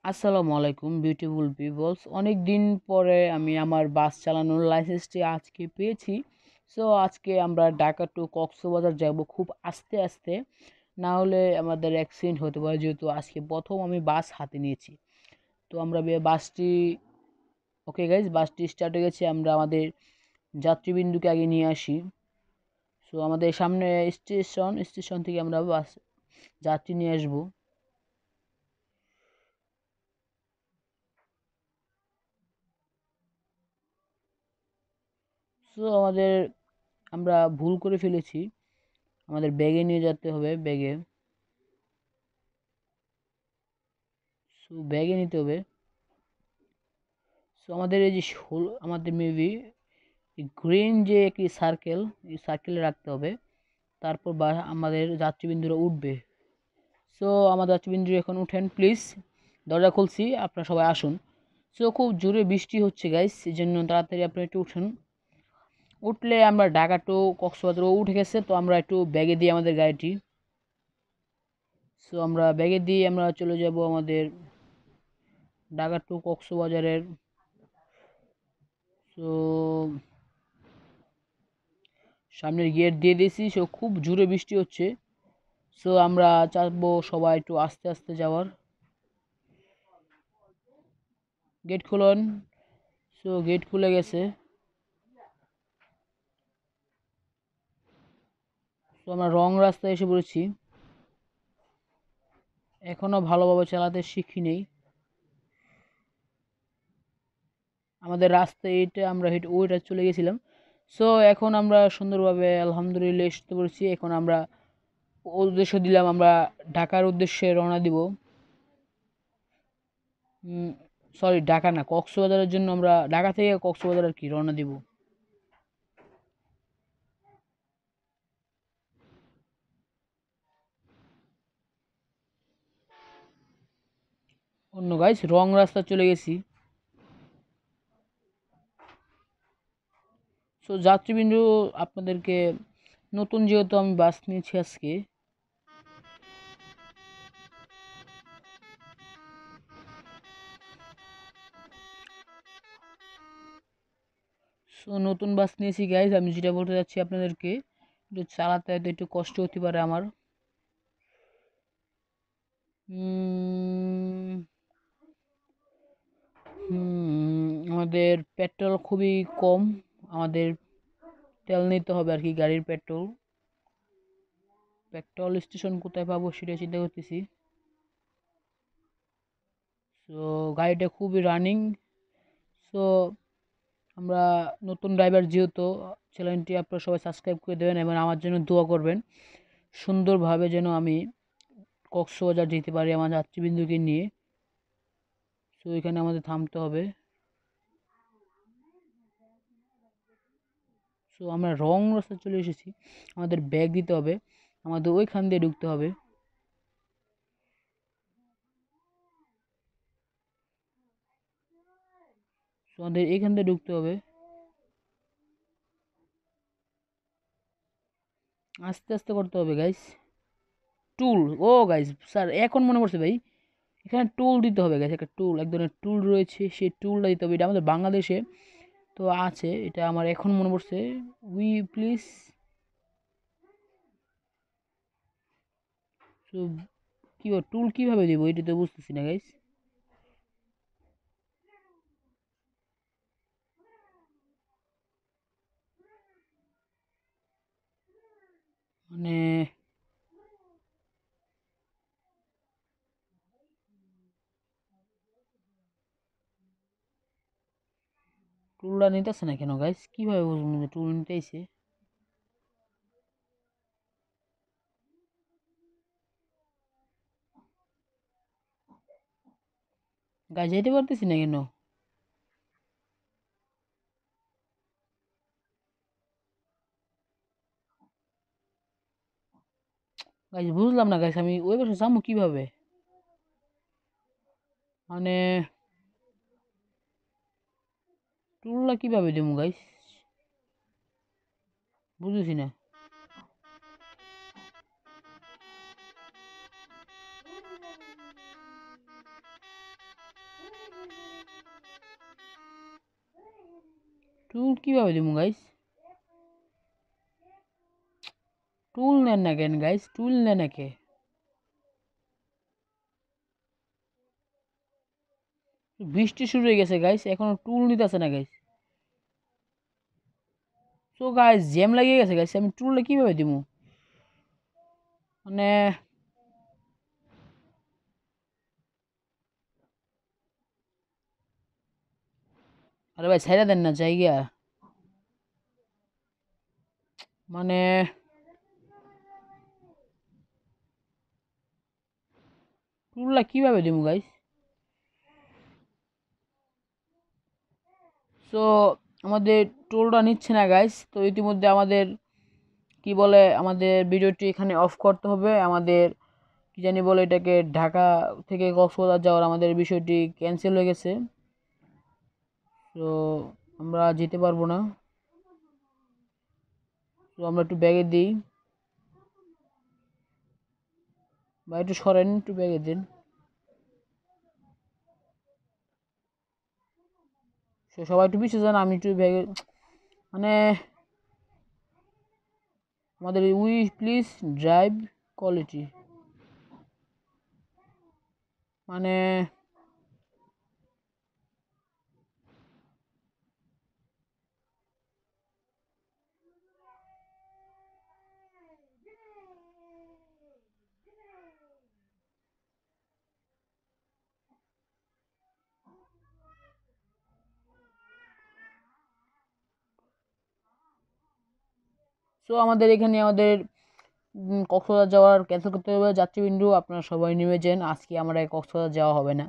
আসসালামু আলাইকুম beautiful people's. অনেক দিন পরে আমি আমার বাস চালানোর লাইসেন্সটি আজকে পেয়েছি। সো আজকে আমরা ঢাকা টু কক্সবাজার যাব খুব আস্তে আস্তে, না হলে আমাদের অ্যাক্সিডেন্ট হতে পারে, যেহেতু আজকে প্রথম আমি বাস হাতে নিয়েছি। তো আমরা বাসটি, ওকে গাইজ, বাসটি স্টার্ট হয়ে গেছে। আমরা আমাদের যাত্রীবিন্দুকে আগে নিয়ে আসি। সো আমাদের সামনে স্টেশন থেকে আমরা বাস যাত্রী নিয়ে আসবো। সো আমরা ভুল করে ফেলেছি, আমাদের ব্যাগে নিয়ে যেতে হবে। ব্যাগে নিতে হবে। সো আমাদের এই যে আমাদের মেবি গ্রিন যে একটি সার্কেল, এই সার্কেলে রাখতে হবে। তারপর আমাদের যাত্রীবিন্দুরা উঠবে। সো আমাদের যাত্রীবিন্দু এখন উঠেন প্লিজ। দরজা খুলছি, আপনারা সবাই আসুন। সো খুব জোরে বৃষ্টি হচ্ছে গাইস, এই জন্য তাড়াতাড়ি আপনারা একটু উঠুন। উঠলে আমরা ঢাকা টু কক্সবাজারও উঠে গেছে, তো আমরা একটু ব্যাগে দিই আমাদের গাড়িটি। সো আমরা ব্যাগে দিয়ে আমরা চলে যাব আমাদের ঢাকা টু কক্সবাজারের। সো সামনের গেট দিয়ে দিয়েছি। সো খুব জোরে বৃষ্টি হচ্ছে। সো আমরা চাইবো সবাই একটু আস্তে আস্তে যাওয়ার। গেট খুলুন। সো গেট খুলে গেছে। সো আমরা রং রাস্তায় এসে পড়েছি। এখনো ভালোভাবে চালাতে শিখি নেই। আমাদের রাস্তায় এটা আমরা ওইটা চলে গেছিলাম। সো এখন আমরা সুন্দরভাবে আলহামদুলিল্লাহ এসে পড়েছি। এখন আমরা উদ্দেশ্য দিলাম, আমরা ঢাকার উদ্দেশ্যে রওনা দিব। সরি, ঢাকা না, কক্সবাজারের জন্য আমরা ঢাকা থেকে কক্সবাজার আর কি রওনা দিব। অন্য গাইস, রং রাস্তা চলে গেছি। সো যাত্রীবিন্দু, আপনাদেরকে নতুন যেহেতু আমি বাস নিয়েছি আজকে, সো নতুন বাস নিয়েছি গাইজ। আমি যেটা বলতে যাচ্ছি আপনাদেরকে, একটু চালাতে হয়তো একটু কষ্ট হতে পারে আমার। আমাদের পেট্রোল খুবই কম, আমাদের তেল নিতে হবে আর কি, গাড়ির পেট্রোল। পেট্রোল স্টেশন কোথায় পাবো সেটা চিন্তা করতেছি। সো গাড়িটা খুবই রানিং। সো আমরা নতুন ড্রাইভার যেহেতু, চ্যানেলটি আপনারা সবাই সাবস্ক্রাইব করে দেবেন এবং আমার জন্য দোয়া করবেন সুন্দরভাবে, যেন আমি কক্সবাজার যেতে পারি আমার যাত্রীবিন্দুকে নিয়ে। সো এখানে আমাদের থামতে হবে। সো আমরা রং রাস্তা চলে এসেছি, আমাদের ব্যাগ দিতে হবে, আমাদের ওইখান দিয়ে ঢুকতে হবে। সো আমাদের এইখান দিয়ে ঢুকতে হবে, আস্তে আস্তে করতে হবে গাইস। টুল, ও গাইস স্যার এখন মনে পড়ছে ভাই, এখানে টুল দিতে হবে গাইস। একটা টুল, এক ধরনের টুল রয়েছে, সেই টুলটা দিতে হবে। এটা আমাদের বাংলাদেশে তো আছে, এটা আমার এখন মনে পড়ছে। We please. সো কীভাবে টুল কীভাবে দিব এটা তো বুঝতেছি না গাইস। মানে টুলটা নিতেছে না কেন গাইস? কীভাবে বুঝবো যে টুল নিতেছে? গাইস যেতে পারতেছি না কেন? গাইস বুঝলাম না গাইস, আমি ওই পাশে যাবো কীভাবে? মানে টুলটা কীভাবে দেবো গাইস? বুঝতেছি না। টুল কিভাবে দিব গাইস? টুল নেন না কেন গাইস? টুল নেন না কে? বৃষ্টি শুরু হয়ে গেছে গাইস, এখনো টুল নিতেছে না গাইস। সো গাইস জ্যাম লাগিয়ে গেছে গাইস, আমি টুলটা কিভাবে দিব? মানে আরে ভাই ছাইড়া দেন না জায়গা। মানে টুলটা কিভাবে দিব গাইস? সো আমাদের টুলটা নিচ্ছে না গাইস, তো ইতিমধ্যে আমাদের কি বলে আমাদের ভিডিওটি এখানে অফ করতে হবে। আমাদের কি জানি বলে এটাকে, ঢাকা থেকে কক্সবাজার যাওয়ার আমাদের বিষয়টি ক্যান্সেল হয়ে গেছে। তো আমরা যেতে পারবো না। তো আমরা একটু ব্যাগে দিই, বা একটু সরেন, একটু ব্যাগে দিন। সবাই একটু পিছিয়ে যান, আমি একটু ব্যাগে মানে আমাদের উই প্লিজ ড্রাইভ কোয়ালিটি মানে সো আমাদের এখানে আমাদের কক্সবাজার যাওয়ার ক্যান্সেল করতে হবে। যাত্রীবৃন্দু আপনারা সবাই নেমে যান, আজকে আমরা কক্সবাজার যাওয়া হবে না।